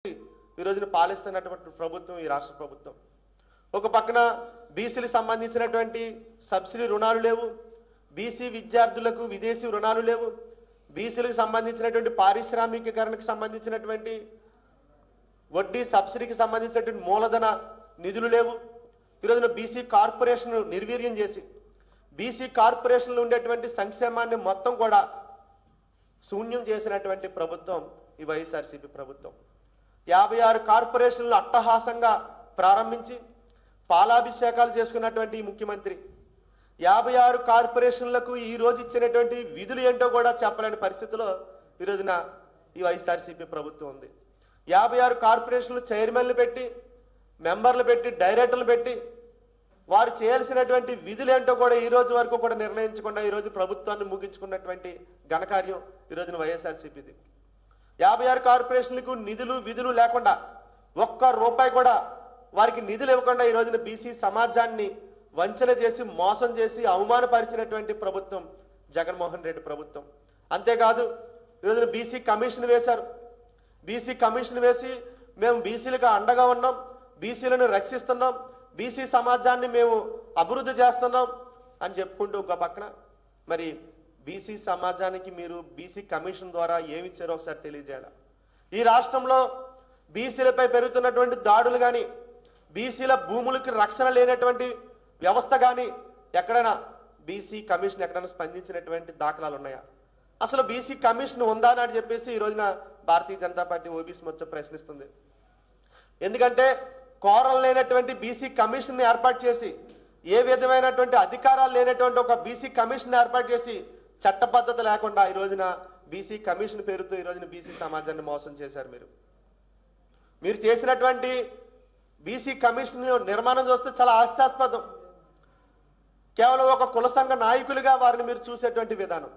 ఈ రోజున పాలిస్తున్నటువంటి ప్రభుత్వం ఈ రాష్ట్ర ప్రభుత్వం. ఒక పక్కన బీసీలకు సంబంధించినటువంటి సబ్సిడీ రుణాలు లేవు, బీసీ విద్యార్థులకు విదేశీ రుణాలు లేవు, బీసీలకు సంబంధించినటువంటి పారిశ్రామికీకరణకు సంబంధించినటువంటి వడ్డీ సబ్సిడీకి సంబంధించినటువంటి మూలధన నిధులు లేవు. ఈరోజున బీసీ కార్పొరేషన్ నిర్వీర్యం చేసి బీసీ కార్పొరేషన్లో ఉండేటువంటి సంక్షేమాన్ని మొత్తం కూడా శూన్యం చేసినటువంటి ప్రభుత్వం ఈ వైఎస్ఆర్సీపీ ప్రభుత్వం. 56 కార్పొరేషన్లు అట్టహాసంగా ప్రారంభించి పాలాభిషేకాలు చేసుకున్నటువంటి ఈ ముఖ్యమంత్రి 56 కార్పొరేషన్లకు ఈ రోజు ఇచ్చినటువంటి విధులు ఏంటో కూడా చెప్పలేని పరిస్థితిలో ఈరోజున ఈ వైఎస్ఆర్సీపీ ప్రభుత్వం ఉంది. 56 కార్పొరేషన్లు చైర్మన్లు పెట్టి, మెంబర్లు పెట్టి, డైరెక్టర్లు పెట్టి వారు చేయాల్సినటువంటి విధులు ఏంటో కూడా ఈ రోజు వరకు కూడా నిర్ణయించకుండా ఈరోజు ప్రభుత్వాన్ని ముగించుకున్నటువంటి ఘనకార్యం ఈరోజున వైఎస్ఆర్సీపీది. 56 కార్పొరేషన్లకు నిధులు విధులు లేకుండా ఒక్క రూపాయి కూడా వారికి నిధులు ఇవ్వకుండా ఈ రోజున బీసీ సమాజాన్ని వంచన చేసి మోసం చేసి అవమానపరిచినటువంటి ప్రభుత్వం జగన్మోహన్ రెడ్డి ప్రభుత్వం. అంతేకాదు ఈరోజున బీసీ కమిషన్ వేశారు. బీసీ కమిషన్ వేసి మేము బీసీలకు అండగా ఉన్నాం, బీసీలను రక్షిస్తున్నాం, బీసీ సమాజాన్ని మేము అభివృద్ధి చేస్తున్నాం అని చెప్పుకుంటూ ఒక పక్కన మరి బీసీ సమాజానికి మీరు బీసీ కమిషన్ ద్వారా ఏమి ఇచ్చారో ఒకసారి తెలియజేయాలి. ఈ రాష్ట్రంలో బీసీలపై పెరుగుతున్నటువంటి దాడులు కానీ, బీసీల భూములకి రక్షణ లేనటువంటి వ్యవస్థ కానీ ఎక్కడైనా బీసీ కమిషన్ ఎక్కడైనా స్పందించినటువంటి దాఖలాలు ఉన్నాయా? అసలు బీసీ కమిషన్ ఉందా అని చెప్పేసి ఈ రోజున భారతీయ జనతా పార్టీ ఓబీసీ మొత్తం ప్రశ్నిస్తుంది. ఎందుకంటే కోరం లేనటువంటి బీసీ కమిషన్ ఏర్పాటు చేసి, ఏ విధమైనటువంటి అధికారాలు లేనటువంటి ఒక బీసీ కమిషన్ ఏర్పాటు చేసి చట్టబద్ధత లేకుండా ఈ రోజున బీసీ కమిషన్ పేరుతో ఈ రోజున బీసీ సమాజాన్ని మోసం చేశారు. మీరు చేసినటువంటి బీసీ కమిషన్ నిర్మాణం చూస్తే చాలా హాస్యాస్పదం. కేవలం ఒక కుల సంఘ నాయకులుగా వారిని మీరు చూసేటువంటి విధానం.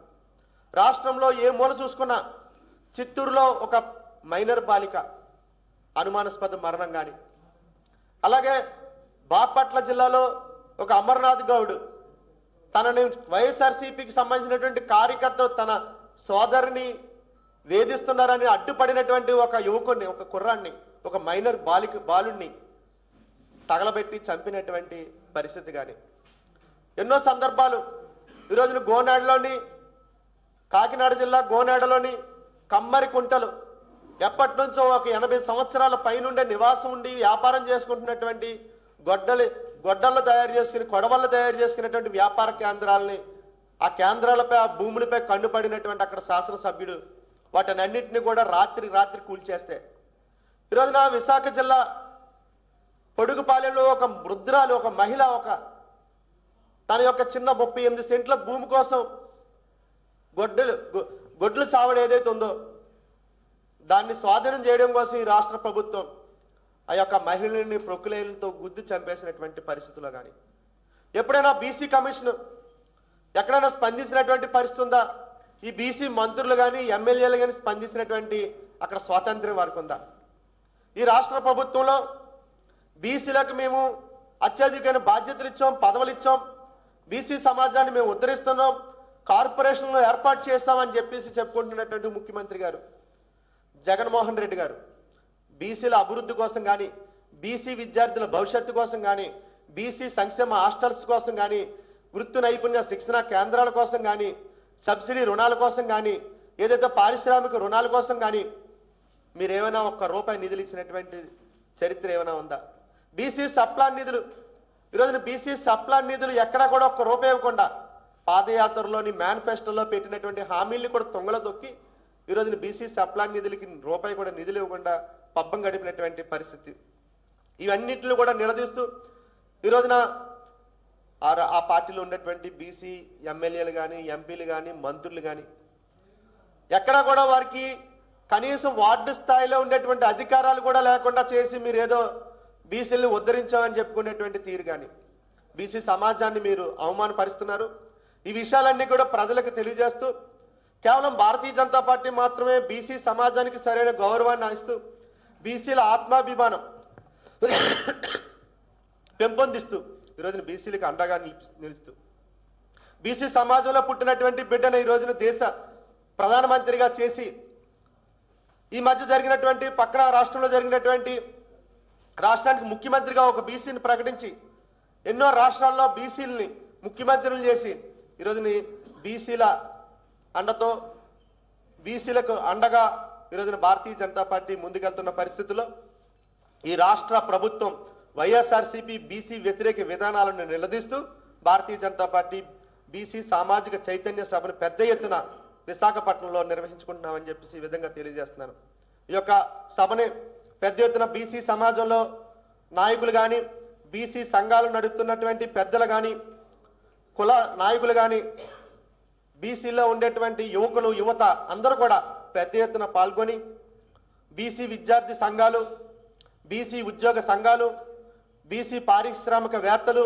రాష్ట్రంలో ఏ మూల చూసుకున్నా చిత్తూరులో ఒక మైనర్ బాలిక అనుమానాస్పద మరణం కానీ, అలాగే బాపట్ల జిల్లాలో ఒక అమర్నాథ్ గౌడ్ తనని వైఎస్ఆర్సీపీకి సంబంధించినటువంటి కార్యకర్తలు తన సోదరిని వేధిస్తున్నారని అడ్డుపడినటువంటి ఒక యువకుడిని, ఒక కుర్రాన్ని, ఒక మైనర్ బాలుడిని తగలబెట్టి చంపినటువంటి పరిస్థితి కానీ, ఎన్నో సందర్భాలు ఈరోజున గోనాడులోని, కాకినాడ జిల్లా గోనాడలోని కమ్మరి కుంటలు ఎప్పటి నుంచో ఒక 80 సంవత్సరాల పైనుండే నివాసం ఉండి వ్యాపారం చేసుకుంటున్నటువంటి గొడ్డళ్ళు తయారు చేసుకుని, కొడవళ్ళు తయారు చేసుకునేటువంటి వ్యాపార కేంద్రాలని, ఆ కేంద్రాలపై, ఆ భూములపై కన్నుపడినటువంటి అక్కడ శాసనసభ్యుడు వాటినన్నింటినీ కూడా రాత్రి కూల్చేస్తే, ఈరోజున విశాఖ జిల్లా పొడుగుపాలెంలో ఒక వృద్ధురాలు, ఒక మహిళ, తన యొక్క చిన్న 38 సెంట్ల భూమి కోసం గొడ్లు చావడి ఏదైతే ఉందో దాన్ని స్వాధీనం చేయడం కోసం ఈ రాష్ట్ర ప్రభుత్వం ఆ యొక్క మహిళల్ని ప్రొక్లేన్లతో గుద్ది చంపేసినటువంటి పరిస్థితుల్లో కానీ, ఎప్పుడైనా బీసీ కమిషన్ ఎక్కడైనా స్పందించినటువంటి పరిస్థితి ఉందా? ఈ బీసీ మంత్రులు కానీ, ఎమ్మెల్యేలు కానీ స్పందించినటువంటి అక్కడ స్వాతంత్ర్యం వారికి ఉందా? ఈ రాష్ట్ర ప్రభుత్వంలో బీసీలకు మేము అత్యధికమైన బాధ్యతలు ఇచ్చాం, పదవులు ఇచ్చాం, బీసీ సమాజాన్ని మేము ఉద్ధరిస్తున్నాం, కార్పొరేషన్లో ఏర్పాటు చేస్తామని చెప్పేసి చెప్పుకుంటున్నటువంటి ముఖ్యమంత్రి గారు జగన్మోహన్ రెడ్డి గారు బీసీల అభివృద్ధి కోసం కానీ, బీసీ విద్యార్థుల భవిష్యత్తు కోసం కానీ, బీసీ సంక్షేమ హాస్టల్స్ కోసం కానీ, వృత్తి నైపుణ్య శిక్షణ కేంద్రాల కోసం కానీ, సబ్సిడీ రుణాల కోసం కానీ, ఏదైతే పారిశ్రామిక రుణాల కోసం కానీ మీరేమైనా ఒక్క రూపాయి నిధులు ఇచ్చినటువంటి చరిత్ర ఏమైనా ఉందా? బీసీ సప్లాన్ నిధులు, ఈరోజున బీసీ సప్లాన్ నిధులు ఎక్కడా కూడా ఒక్క రూపాయి ఇవ్వకుండా పాదయాత్రలోని మేనిఫెస్టోలో పెట్టినటువంటి హామీల్ని కూడా తొంగలో తొక్కి ఈరోజున బీసీ సప్లాన్ నిధులకి రూపాయి కూడా నిధులు ఇవ్వకుండా పబ్బం గడిపినటువంటి పరిస్థితి. ఇవన్నింటిని కూడా నిలదీస్తూ ఈరోజున ఆ పార్టీలో ఉన్నటువంటి బీసీ ఎమ్మెల్యేలు కానీ, ఎంపీలు కానీ, మంత్రులు కానీ ఎక్కడా కూడా వారికి కనీసం వార్డు స్థాయిలో ఉండేటువంటి అధికారాలు కూడా లేకుండా చేసి మీరు ఏదో బీసీలను ఉద్ధరించామని చెప్పుకునేటువంటి తీరు కానీ, బీసీ సమాజాన్ని మీరు అవమానపరుస్తున్నారు. ఈ విషయాలన్నీ కూడా ప్రజలకు తెలియజేస్తూ కేవలం భారతీయ జనతా పార్టీ మాత్రమే బీసీ సమాజానికి సరైన గౌరవాన్ని ఇస్తూ, బీసీల ఆత్మాభిమానం పెంపొందిస్తూ ఈరోజున బీసీలకు అండగా నిలుస్తూ, బీసీ సమాజంలో పుట్టినటువంటి బిడ్డను ఈ రోజున దేశ ప్రధానమంత్రిగా చేసి ఈ మధ్య జరిగినటువంటి పక్కన రాష్ట్రంలో జరిగినటువంటి రాష్ట్రానికి ముఖ్యమంత్రిగా ఒక బీసీని ప్రకటించి ఎన్నో రాష్ట్రాల్లో బీసీలని ముఖ్యమంత్రులు చేసి ఈరోజుని బీసీల అండతో బీసీలకు అండగా ఈరోజున భారతీయ జనతా పార్టీ ముందుకెళ్తున్న పరిస్థితుల్లో ఈ రాష్ట్ర ప్రభుత్వం వైఎస్ఆర్సీపీ బీసీ వ్యతిరేక విధానాలను నిలదీస్తూ భారతీయ జనతా పార్టీ బీసీ సామాజిక చైతన్య సభను పెద్ద ఎత్తున విశాఖపట్నంలో నిర్వహించుకుంటున్నామని చెప్పేసి ఈ విధంగా తెలియజేస్తున్నాను. ఈ యొక్క సభని పెద్ద ఎత్తున బీసీ సమాజంలో నాయకులు కానీ బీసీ సంఘాలు నడుపుతున్నటువంటి పెద్దలు కానీ కుల నాయకులు కానీ బీసీలో ఉండేటువంటి యువకులు యువత అందరూ కూడా పెద్ద ఎత్తున పాల్గొని బీసీ విద్యార్థి సంఘాలు బీసీ ఉద్యోగ సంఘాలు బీసీ పారిశ్రామికవేత్తలు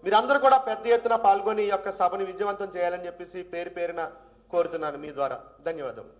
మీరందరూ కూడా పెద్ద ఎత్తున పాల్గొని ఈ యొక్క సభను విజయవంతం చేయాలని చెప్పేసి పేరు పేరున కోరుతున్నాను మీ ద్వారా. ధన్యవాదాలు.